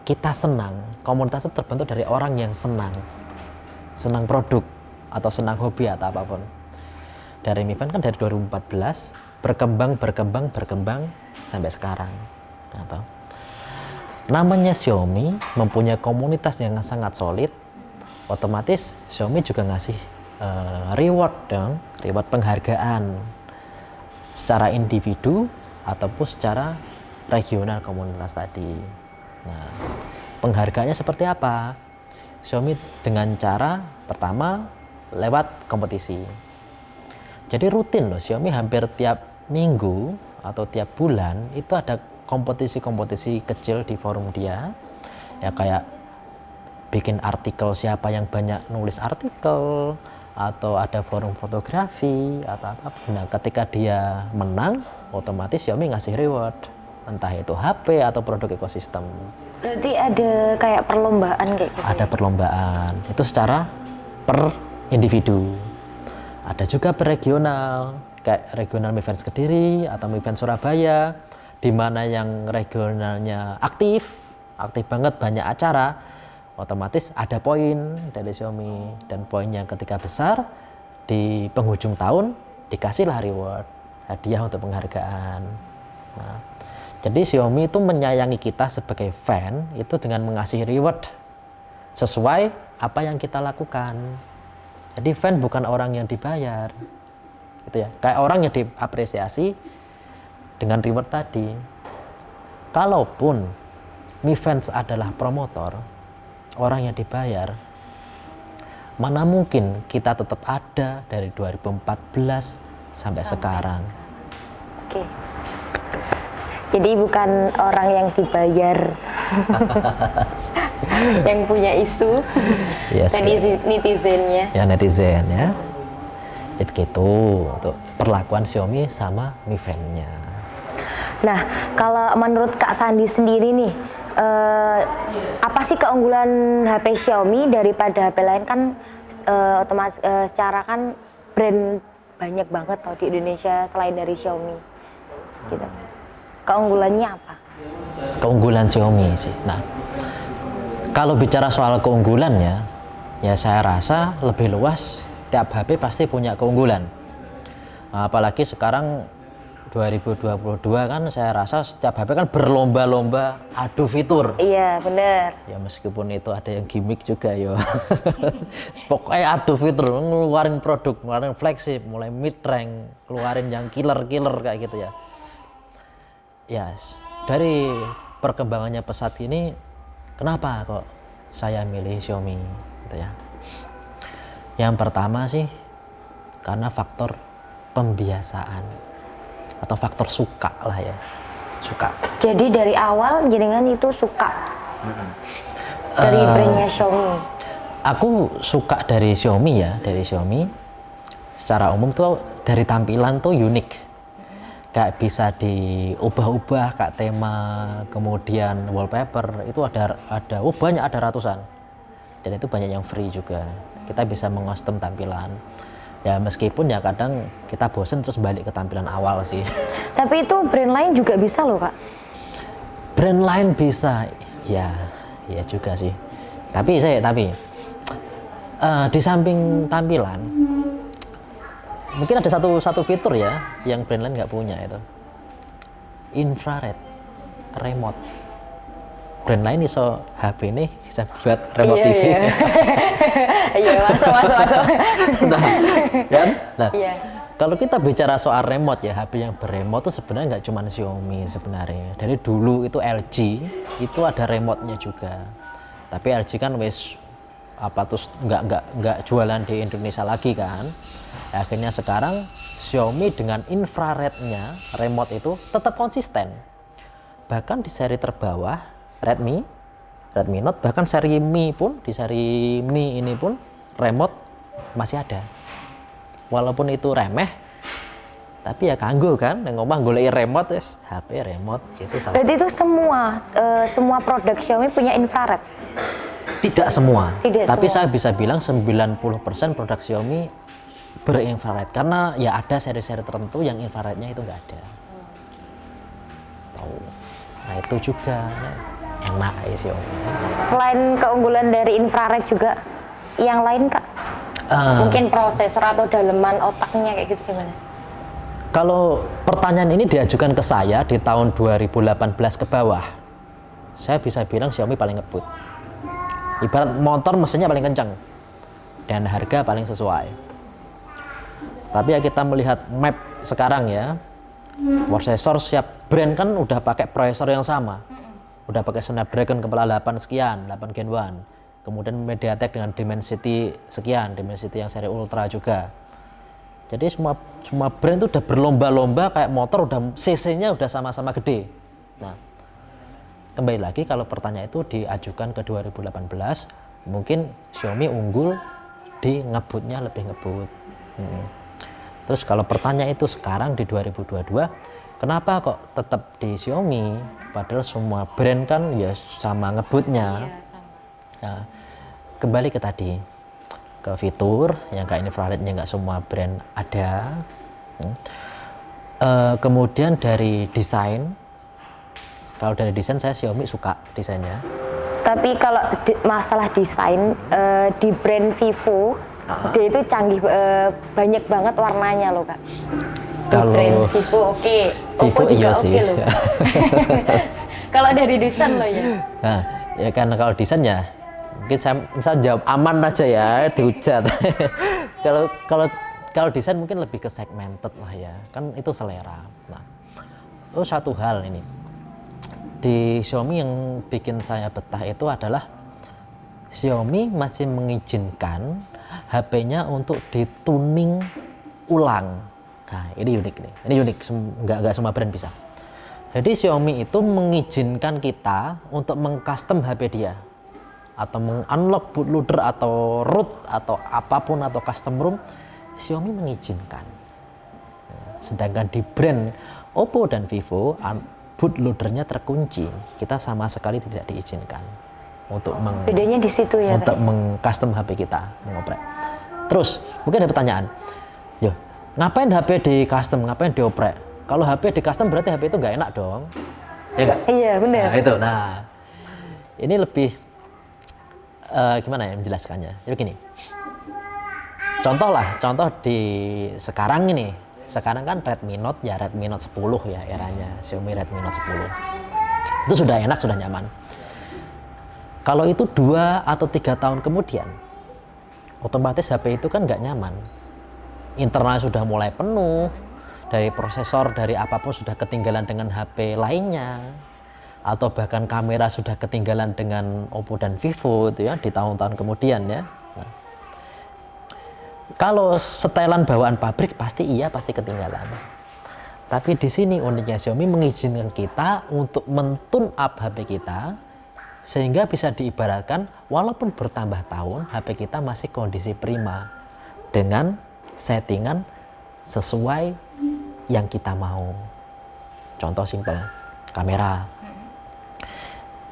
kita senang, komunitas itu terbentuk dari orang yang senang produk atau senang hobi atau apapun. Dari Mi Fan kan dari 2014 berkembang sampai sekarang. Atau namanya Xiaomi mempunyai komunitas yang sangat solid, otomatis Xiaomi juga ngasih reward penghargaan secara individu ataupun secara regional komunitas tadi. Nah, penghargaannya seperti apa? Xiaomi dengan cara pertama lewat kompetisi. Jadi rutin loh, Xiaomi hampir tiap minggu atau tiap bulan itu ada kompetisi-kompetisi kecil di forum dia. Ya kayak bikin artikel, siapa yang banyak nulis artikel, atau ada forum fotografi atau apa. Nah, ketika dia menang, otomatis Xiaomi ngasih reward, entah itu HP atau produk ekosistem. Berarti ada kayak perlombaan kayak gitu? Ada perlombaan, itu secara per individu. Ada juga per regional, kayak regional Mi Fans Kediri atau Mi Fans Surabaya, di mana yang regionalnya aktif banget, banyak acara, otomatis ada poin dari Xiaomi, dan poinnya ketika besar di penghujung tahun dikasihlah reward, hadiah untuk penghargaan. Nah, jadi Xiaomi itu menyayangi kita sebagai fan itu dengan mengasih reward sesuai apa yang kita lakukan. Jadi fan bukan orang yang dibayar, gitu ya. Kayak orang yang diapresiasi dengan reward tadi. Kalaupun Mi Fans adalah promotor, orang yang dibayar, mana mungkin kita tetap ada dari 2014 sampai sekarang. Oke. Jadi bukan orang yang dibayar, yang punya isu, Yes, netizennya. Ya netizen ya. Jadi begitu untuk perlakuan Xiaomi sama Mi Fan-nya. Nah, kalau menurut Kak Sandi sendiri nih, apa sih keunggulan HP Xiaomi daripada HP lain? Kan otomatis secara kan brand banyak banget tau di Indonesia selain dari Xiaomi gitu. Keunggulannya apa? Keunggulan Xiaomi sih. Nah, kalau bicara soal keunggulannya, ya saya rasa lebih luas, tiap HP pasti punya keunggulan. Apalagi sekarang 2022 kan saya rasa setiap HP kan berlomba-lomba adu fitur. Iya, bener. Ya meskipun itu ada yang gimmick juga yo. Pokoknya adu fitur, ngeluarin produk, ngeluarin flagship, mulai mid rank, keluarin yang killer kayak gitu ya. Yes, dari perkembangannya pesat ini, kenapa kok saya milih Xiaomi gitu ya? Yang pertama sih karena faktor pembiasaan atau faktor suka lah ya, suka. Jadi dari awal jenengan itu suka dari brandnya Xiaomi. Aku suka dari Xiaomi ya, dari Xiaomi. Secara umum tuh dari tampilan tuh unik, kayak bisa diubah-ubah kayak tema, kemudian wallpaper itu ada banyak, ada ratusan, dan itu banyak yang free juga. Kita bisa mengcustom tampilan. Ya meskipun ya kadang kita bosen terus balik ke tampilan awal sih. Tapi itu brand lain juga bisa loh Kak. Brand lain bisa, ya juga sih. Tapi di samping tampilan, mungkin ada satu fitur ya yang brand lain nggak punya, itu infrared remote. Brand lain iso HP ini bisa buat remote TV. Iya, masuk. Nah, Iya. kalau kita bicara soal remote ya, HP yang beremote itu sebenarnya nggak cuma Xiaomi sebenarnya. Dari dulu itu LG itu ada remote-nya juga. Tapi LG kan wis nggak jualan di Indonesia lagi kan. Akhirnya sekarang Xiaomi dengan infrarednya remote itu tetap konsisten. Bahkan di seri terbawah Redmi Note, bahkan seri Mi pun, di seri Mi ini pun remote masih ada. Walaupun itu remeh, tapi ya kanggo kan, yang ngomong golek remote wis HP remote itu salah. Berarti itu semua produk Xiaomi punya infrared? Tidak semua. Tapi semua. saya bisa bilang 90% produk Xiaomi berinfrared, karena ya ada seri-seri tertentu yang infrarednya itu nggak ada. Nah itu juga enak ya Xiaomi. Selain keunggulan dari infrared juga yang lain Kak? Mungkin prosesor atau daleman otaknya kayak gitu gimana? Kalau pertanyaan ini diajukan ke saya di tahun 2018 ke bawah, saya bisa bilang Xiaomi paling ngebut. Ibarat motor mesinnya paling kencang dan harga paling sesuai. Tapi ya kita melihat map sekarang ya, prosesor siap brand kan udah pakai prosesor yang sama. Udah pakai Snapdragon kepala 8 sekian, 8 Gen 1. Kemudian MediaTek dengan Dimensity sekian, Dimensity yang seri Ultra juga. Jadi semua brand itu udah berlomba-lomba kayak motor, udah cc-nya udah sama-sama gede. Nah, kembali lagi kalau pertanyaan itu diajukan ke 2018, mungkin Xiaomi unggul di ngebutnya, lebih ngebut. Terus kalau pertanyaan itu sekarang di 2022, kenapa kok tetap di Xiaomi? Padahal semua brand kan ya sama ngebutnya. Iya, sama. Nah, kembali ke tadi, ke fitur yang kayak infrarednya nggak semua brand ada. Kemudian dari desain, kalau dari desain saya Xiaomi suka desainnya. Tapi kalau masalah desain di brand Vivo, dia itu canggih, banyak banget warnanya loh Kak. Di brand Vivo oke. Oppo juga iya oke sih. loh. Kalau dari desain loh ya. Nah, ya kan kalau desain ya mungkin saya jawab aman aja ya, dihujat. kalau desain mungkin lebih ke segmented lah ya, kan itu selera. Nah, satu hal ini di Xiaomi yang bikin saya betah itu adalah Xiaomi masih mengizinkan HP-nya untuk dituning ulang. Nah, ini unik nih. Ini unik, nggak semua brand bisa. Jadi Xiaomi itu mengizinkan kita untuk mengcustom HP dia, atau mengunlock bootloader atau root atau apapun atau custom ROM, Xiaomi mengizinkan. Sedangkan di brand Oppo dan Vivo, bootloadernya terkunci, kita sama sekali tidak diizinkan untuk bedanya di situ ya, untuk mengcustom HP kita, mengoprek. Terus mungkin ada pertanyaan, yo ngapain HP di custom, ngapain dioprek? Kalau HP di custom berarti HP itu nggak enak dong, ya nggak? Iya benar. Nah itu, nah ini lebih gimana ya menjelaskannya? Jadi gini, contoh di sekarang ini, sekarang kan Redmi Note 10 ya eranya, Xiaomi Redmi Note 10. Itu sudah enak, sudah nyaman. Kalau itu 2 atau 3 tahun kemudian, otomatis HP itu kan nggak nyaman. Internal sudah mulai penuh, dari prosesor, dari apapun sudah ketinggalan dengan HP lainnya, atau bahkan kamera sudah ketinggalan dengan Oppo dan Vivo itu ya di tahun-tahun kemudian ya. Nah, kalau setelan bawaan pabrik pasti ketinggalan. Tapi di sini uniknya Xiaomi mengizinkan kita untuk men-tune up HP kita sehingga bisa diibaratkan walaupun bertambah tahun HP kita masih kondisi prima dengan settingan sesuai yang kita mau. Contoh simpel, kamera.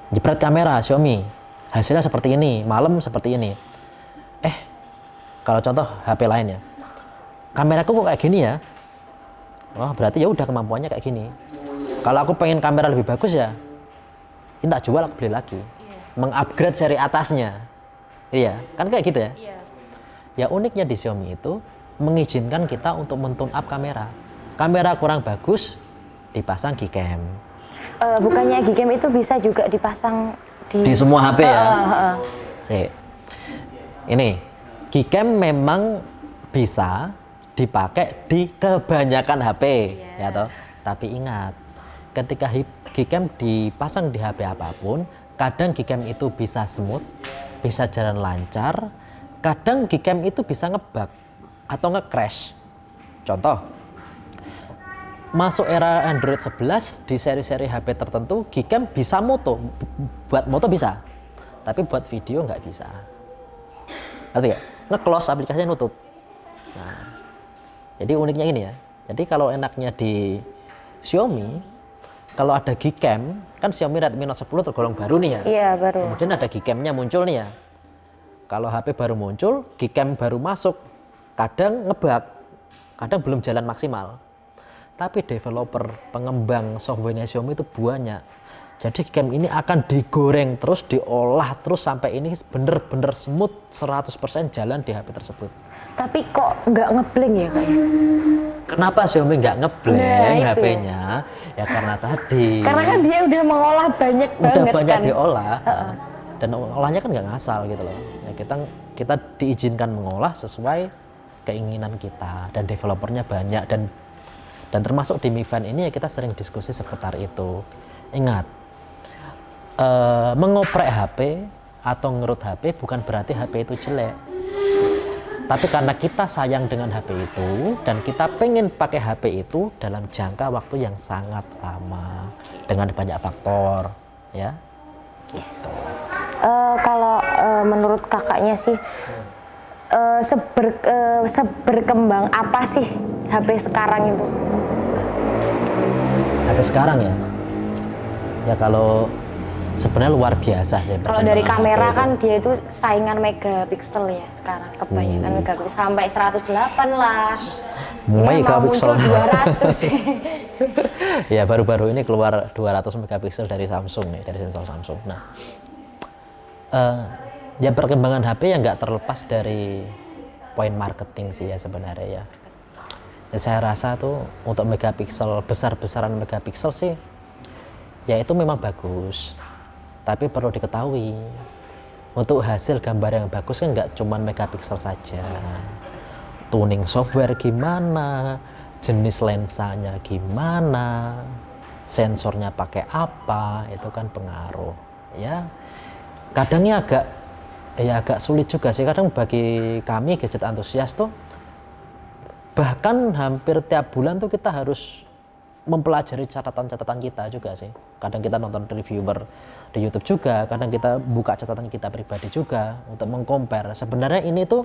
Jepret kamera Xiaomi, hasilnya seperti ini, malam seperti ini. Kalau contoh HP lainnya, kameraku kok kayak gini ya? Oh, berarti ya udah kemampuannya kayak gini. Kalau aku pengen kamera lebih bagus ya, ini tak jual, aku beli lagi. Mengupgrade seri atasnya. Iya, kan kayak gitu ya? Iya. Ya uniknya di Xiaomi itu mengizinkan kita untuk men-tune up kamera. Kamera kurang bagus, dipasang Gcam. Bukannya Gcam itu bisa juga dipasang di semua HP ya? Ini, Gcam memang bisa dipakai di kebanyakan HP, ya toh. Tapi ingat, ketika Gcam dipasang di HP apapun, kadang Gcam itu bisa smooth, bisa jalan lancar, kadang Gcam itu bisa ngebug atau nge-crash. Contoh, masuk era Android 11 di seri-seri HP tertentu, Gcam bisa moto, buat moto bisa, tapi buat video nggak bisa. Ngerti ya? Nge-close aplikasinya nutup. Nah, jadi uniknya ini ya. Jadi kalau enaknya di Xiaomi, kalau ada Gcam, kan Xiaomi Redmi Note 10 tergolong baru nih ya. Iya, baru. Kemudian ada Gcam-nya muncul nih ya. Kalau HP baru muncul, Gcam baru masuk, kadang ngebug, kadang belum jalan maksimal. Tapi developer, pengembang softwarenya Xiaomi itu banyak. Jadi Gcam ini akan digoreng terus, diolah terus sampai ini bener-bener smooth 100% jalan di HP tersebut. Tapi kok nggak ngeblank ya Kak? Kenapa Xiaomi nggak ngeblank HP-nya? Ya karena tadi. Karena kan dia udah mengolah banyak banget kan. Udah banyak diolah. Dan olahnya kan nggak ngasal gitu loh. Ya, kita diizinkan mengolah sesuai keinginan kita dan developernya banyak dan termasuk di Mi Fan ini ya kita sering diskusi seputar itu. Ingat, mengoprek HP atau ngerut HP bukan berarti HP itu jelek. Tapi karena kita sayang dengan HP itu dan kita pengen pakai HP itu dalam jangka waktu yang sangat lama dengan banyak faktor, ya. Gitu. Kalau menurut kakaknya sih seberkembang apa sih HP sekarang itu? HP sekarang ya? Ya kalau sebenarnya luar biasa sih. Kalau dari kamera kan dia itu saingan megapiksel ya sekarang, kebanyakan megapiksel sampai 108 lah. Megapiksel 200. Ya baru-baru ini keluar 200 megapiksel dari Samsung ya, dari sensor Samsung. Nah, ya perkembangan HP yang nggak terlepas dari poin marketing sih ya sebenarnya ya. Ya saya rasa tuh untuk megapiksel besar-besaran megapiksel sih ya itu memang bagus, tapi perlu diketahui untuk hasil gambar yang bagus kan nggak cuma megapiksel saja, tuning software gimana, jenis lensanya gimana, sensornya pakai apa, itu kan pengaruh ya. Kadangnya agak sulit juga sih kadang bagi kami gadget antusias tuh, bahkan hampir tiap bulan tuh kita harus mempelajari catatan-catatan kita juga sih. Kadang kita nonton reviewer di YouTube juga, kadang kita buka catatan kita pribadi juga untuk mengcompare. Sebenarnya ini tuh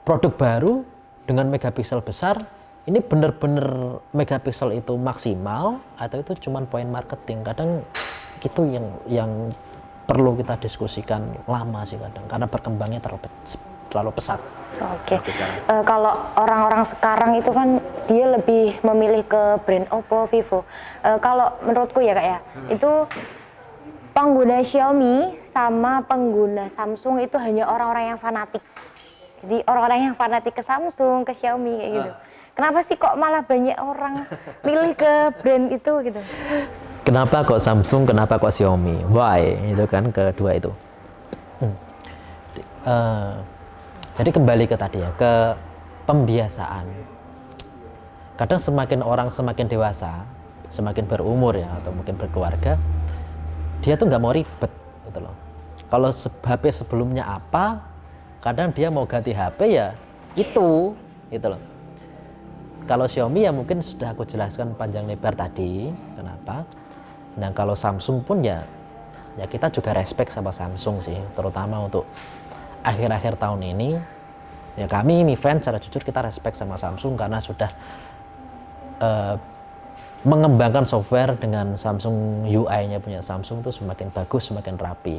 produk baru dengan megapiksel besar, ini benar-benar megapiksel itu maksimal atau itu cuma poin marketing. Kadang itu yang perlu kita diskusikan lama sih kadang, karena berkembangnya terlalu pesat. Oke. Kalau orang-orang sekarang itu kan dia lebih memilih ke brand Oppo, Vivo. Kalau menurutku ya Kak ya, itu pengguna Xiaomi sama pengguna Samsung itu hanya orang-orang yang fanatik. Jadi orang-orang yang fanatik ke Samsung, ke Xiaomi kayak gitu. Kenapa sih kok malah banyak orang milih ke brand itu gitu? Kenapa kok Samsung, kenapa kok Xiaomi? Why? Itu kan kedua itu. Jadi kembali ke tadi ya, ke pembiasaan. Kadang semakin orang semakin dewasa, semakin berumur ya, atau mungkin berkeluarga, dia tuh nggak mau ribet gitu loh. Kalau HP sebelumnya apa, kadang dia mau ganti HP ya itu gitu loh. Kalau Xiaomi ya mungkin sudah aku jelaskan panjang lebar tadi kenapa. Nah kalau Samsung pun ya kita juga respect sama Samsung sih, terutama untuk akhir-akhir tahun ini. Ya kami Mi Fans secara jujur kita respect sama Samsung karena sudah mengembangkan software dengan Samsung, UI-nya punya Samsung itu semakin bagus, semakin rapi.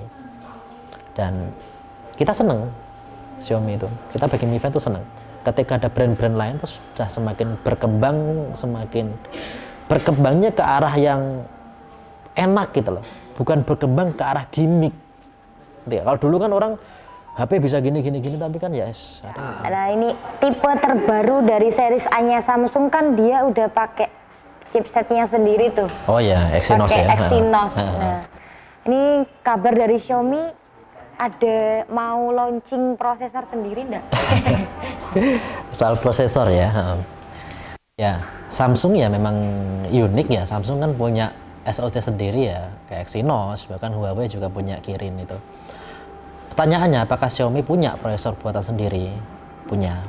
Dan kita seneng Xiaomi itu, kita bagi Mi Fans itu seneng. Ketika ada brand-brand lain itu sudah semakin berkembang, semakin berkembangnya ke arah yang enak gitu loh, bukan berkembang ke arah gimmick. Kalau dulu kan orang HP bisa gini, tapi kan ya Nah ini tipe terbaru dari series A-nya Samsung kan dia udah pakai chipsetnya sendiri tuh. Oh ya, Exynos pakai ya. Exynos. Nah, ini kabar dari Xiaomi ada mau launching prosesor sendiri enggak? Soal prosesor ya. Ya, Samsung ya memang unik ya. Samsung kan punya SoC sendiri ya, kayak Exynos, bahkan Huawei juga punya Kirin itu. Pertanyaannya, apakah Xiaomi punya prosesor buatan sendiri? Punya.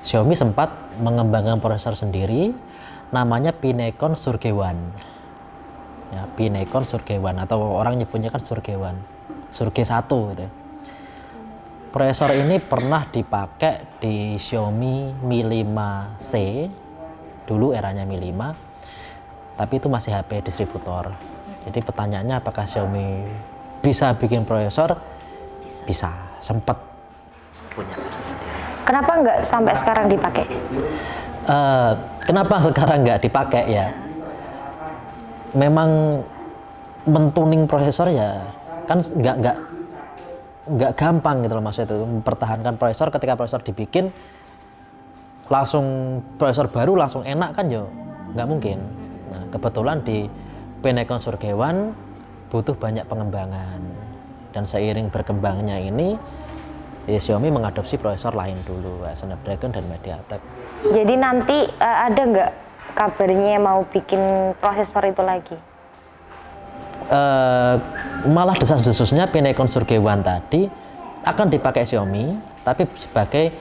Xiaomi sempat mengembangkan prosesor sendiri, namanya Pinecon Surgeone. Ya, Pinecon Surgeone atau orang nyebutnya kan Surgeone. Surge 1 gitu. Prosesor ini pernah dipakai di Xiaomi Mi 5C, dulu eranya Mi 5, tapi itu masih HP distributor. Jadi pertanyaannya apakah Xiaomi bisa bikin prosesor? Bisa, sempat punya. Kenapa nggak sampai sekarang dipakai? Kenapa sekarang nggak dipakai ya? Memang mentuning prosesor ya kan nggak gampang gitu loh, maksudnya itu mempertahankan prosesor. Ketika prosesor dibikin langsung prosesor baru langsung enak kan ya nggak mungkin. Nah kebetulan di Pinecon Surgeone butuh banyak pengembangan, dan seiring berkembangnya ini ya, Xiaomi mengadopsi prosesor lain dulu, Snapdragon dan MediaTek. Jadi nanti ada nggak kabarnya mau bikin prosesor itu lagi? Malah desas-desusnya Pinecon Surgeone tadi akan dipakai Xiaomi, tapi sebagai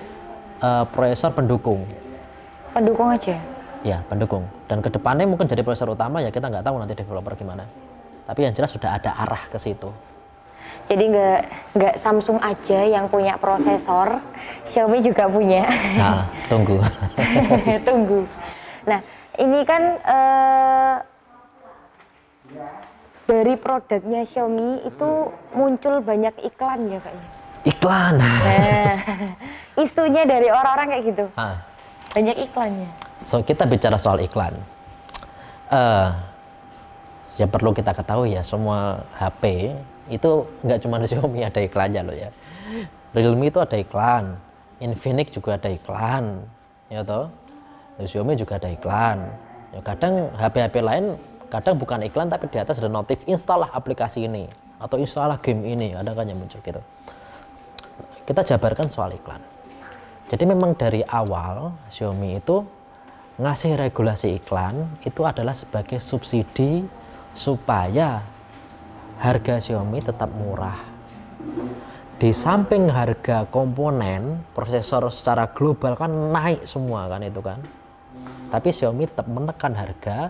prosesor pendukung. Pendukung aja? Ya, pendukung. Dan kedepannya mungkin jadi prosesor utama ya, kita nggak tahu nanti developer gimana. Tapi yang jelas sudah ada arah ke situ. Jadi nggak Samsung aja yang punya prosesor, Xiaomi juga punya. Nah, tunggu. Tunggu. Nah, ini kan dari produknya Xiaomi itu muncul banyak iklan ya kayaknya. Iklan. Nah, isunya dari orang-orang kayak gitu. Banyak iklannya. So kita bicara soal iklan. Ya perlu kita ketahui ya, semua HP itu nggak cuma di Xiaomi ada iklannya loh ya. Realme itu ada iklan, Infinix juga ada iklan, ya toh. Xiaomi juga ada iklan. Ya, kadang HP-HP lain kadang bukan iklan tapi di atas ada notif install aplikasi ini atau install game ini, ada kan yang muncul gitu. Kita jabarkan soal iklan. Jadi memang dari awal Xiaomi itu ngasih regulasi iklan itu adalah sebagai subsidi supaya harga Xiaomi tetap murah. Di samping harga komponen prosesor secara global kan naik semua kan itu kan. Tapi Xiaomi tetap menekan harga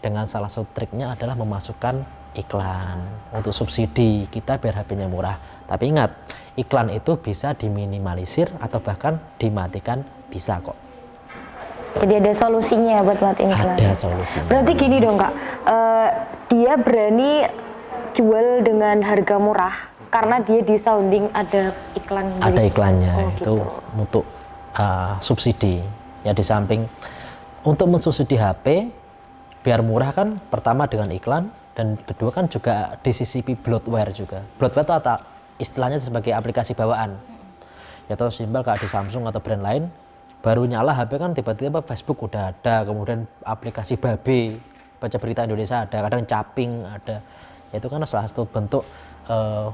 dengan salah satu triknya adalah memasukkan iklan untuk subsidi kita biar HP-nya murah. Tapi ingat, iklan itu bisa diminimalisir atau bahkan dimatikan, bisa kok. Jadi ada solusinya buat matiin iklan. Ada solusinya. Berarti gini dong Kak, dia berani jual dengan harga murah karena dia di sounding ada iklan. Ada iklannya, oh, itu gitu. untuk subsidi. Ya di samping untuk mensubsidi HP biar murah kan pertama dengan iklan, Dan kedua kan juga disisipi bloatware juga. Bloatware itu istilahnya sebagai aplikasi bawaan. Ya terus simpel kayak di Samsung atau brand lain, baru nyala HP kan tiba-tiba Facebook udah ada, kemudian aplikasi Babe, baca berita Indonesia ada, kadang Caping ada. Ya, itu kan salah satu bentuk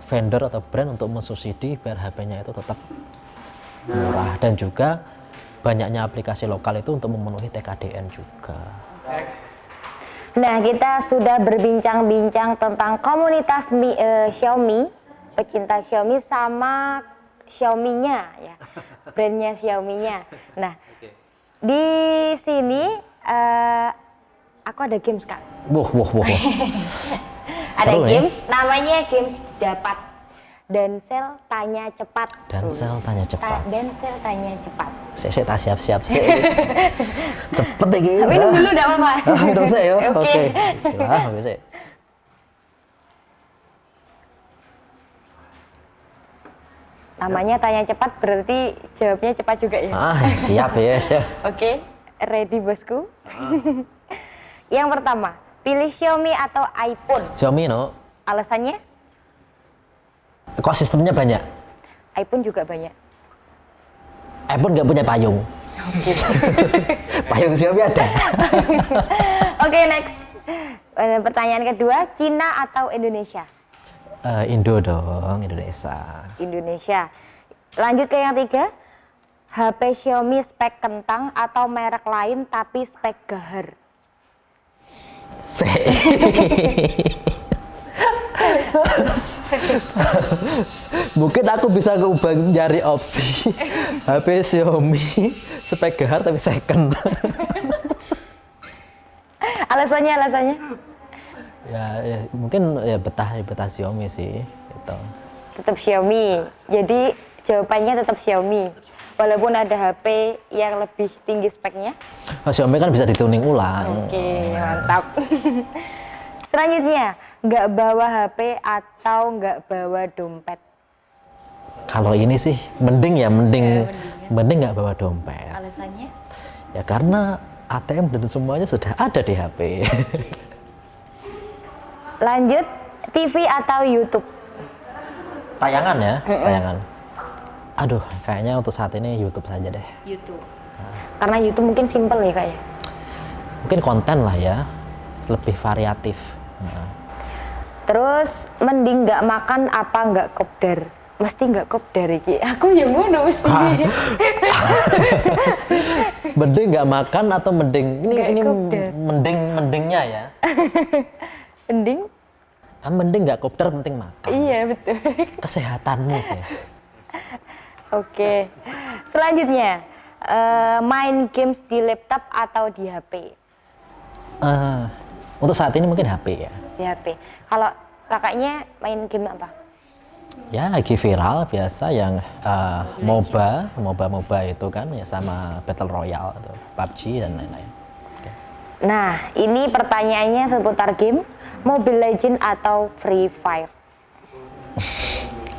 vendor atau brand untuk mensubsidi biar HP-nya itu tetap murah, dan juga banyaknya aplikasi lokal itu untuk memenuhi TKDN juga. Nah, kita sudah berbincang-bincang tentang komunitas Xiaomi, pecinta Xiaomi sama Xiaomi-nya ya, brandnya Xiaomi-nya. Nah, di sini aku ada games, Kak. Wah. Ada Seru, games, namanya games dapat Dansel tanya cepat. Dansel tanya cepat. Dansel tanya cepat. Saya tak siap-siap sih. Cepet ya gitu. Minum dulu enggak apa-apa. Minum saya ya. Oke. Oke. Bismillah, bisa. Namanya tanya cepat berarti jawabnya cepat juga ya. Siap ya, siap. Oke, ready bosku. Yang pertama, pilih Xiaomi atau iPhone? Xiaomi no. Alasannya? Ekosistemnya banyak. iPhone juga banyak. iPhone nggak punya payung. Oke. Payung Xiaomi ada. Oke, next. Pertanyaan kedua, Cina atau Indonesia? Indo dong, Indonesia. Indonesia. Lanjut ke yang tiga, HP Xiaomi spek kentang atau merek lain tapi spek gahar? Mungkin aku bisa ubah nyari opsi HP Xiaomi spek gahar tapi second. Alasannya? Ya, mungkin ya betah Xiaomi sih gitu. Tetap Xiaomi. Jadi jawabannya tetap Xiaomi. Walaupun ada HP yang lebih tinggi speknya. Xiaomi kan bisa dituning ulang. Oke, mantap. Selanjutnya, nggak bawa HP atau nggak bawa dompet? Kalau ini sih mending nggak bawa dompet. Alasannya? Ya karena ATM dan semuanya sudah ada di HP. Lanjut, TV atau YouTube? Tayangan ya, tayangan. Aduh, kayaknya untuk saat ini YouTube saja deh. YouTube. Karena YouTube mungkin simple ya, Kak ya? Mungkin konten lah ya, lebih variatif. Terus, mending nggak makan apa nggak kopdar? Mesti nggak kopdar iki. Aku yang ngono mesti. Mending nggak makan atau mending ini kopdar. mendingnya ya. Mending? Mending nggak kopdar, penting makan. Iya, betul. Kesehatanmu, guys. Oke. Selanjutnya, main games di laptop atau di HP? Untuk saat ini mungkin HP ya. Di HP. Kalau kakaknya main game apa? Ya lagi viral biasa yang MOBA itu kan ya, sama Battle Royale atau PUBG dan lain-lain. Okay. Nah, ini pertanyaannya seputar game Mobile Legends atau Free Fire?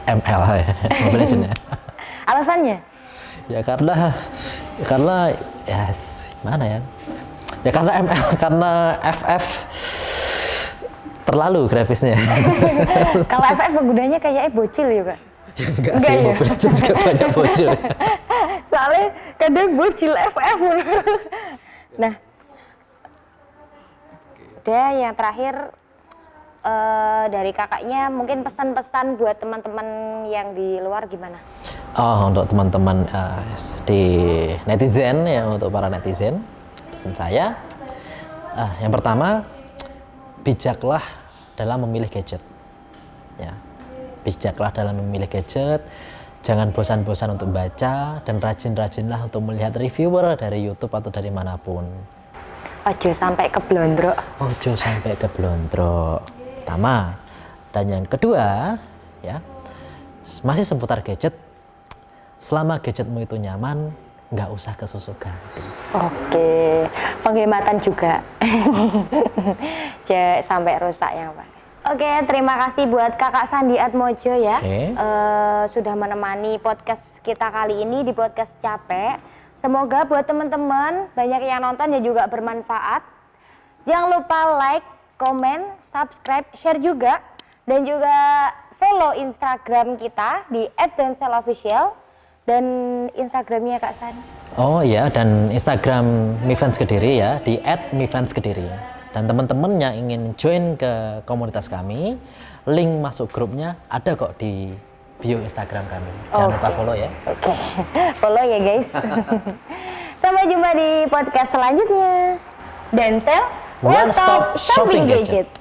ML ya, Mobile Legends ya. Alasannya? Ya karena ya mana ya? Ya karena ML, karena FF terlalu grafisnya. Kalau FF penggunanya kayaknya bocil ya, Kak? Ya, enggak sih, ya? Mobile Legends juga banyak bocil. Soalnya kadang bocil FF. Nah, udah yang terakhir dari kakaknya mungkin pesan-pesan buat teman-teman yang di luar gimana? Oh, untuk teman-teman di netizen ya, untuk para netizen, pesan saya yang pertama, bijaklah dalam memilih gadget. Ya, bijaklah dalam memilih gadget. Jangan bosan-bosan untuk baca dan rajin-rajinlah untuk melihat reviewer dari YouTube atau dari manapun. Ojo sampai keblondrok. Ojo sampai keblondrok. Pertama. Dan yang kedua, ya, masih seputar gadget. Selama gadgetmu itu nyaman, nggak usah kesusu ganti. Oke, penghematan juga. Jangan sampai rusak ya, Pak. Oke, terima kasih buat Kakak Sandi Atmojo ya. Sudah menemani podcast kita kali ini di podcast Capek. Semoga buat teman-teman banyak yang nonton dan juga bermanfaat. Jangan lupa like, komen, subscribe, share juga. Dan juga follow Instagram kita di @denselofficial dan Instagramnya Kak San. Oh iya, dan Instagram Mifans Kediri ya, di @mifanskediri. Dan teman-teman yang ingin join ke komunitas kami, link masuk grupnya ada kok di bio Instagram kami. Jangan lupa follow ya. Oke, follow ya guys. Sampai jumpa di podcast selanjutnya. Densel, One Stop Shopping Gadget.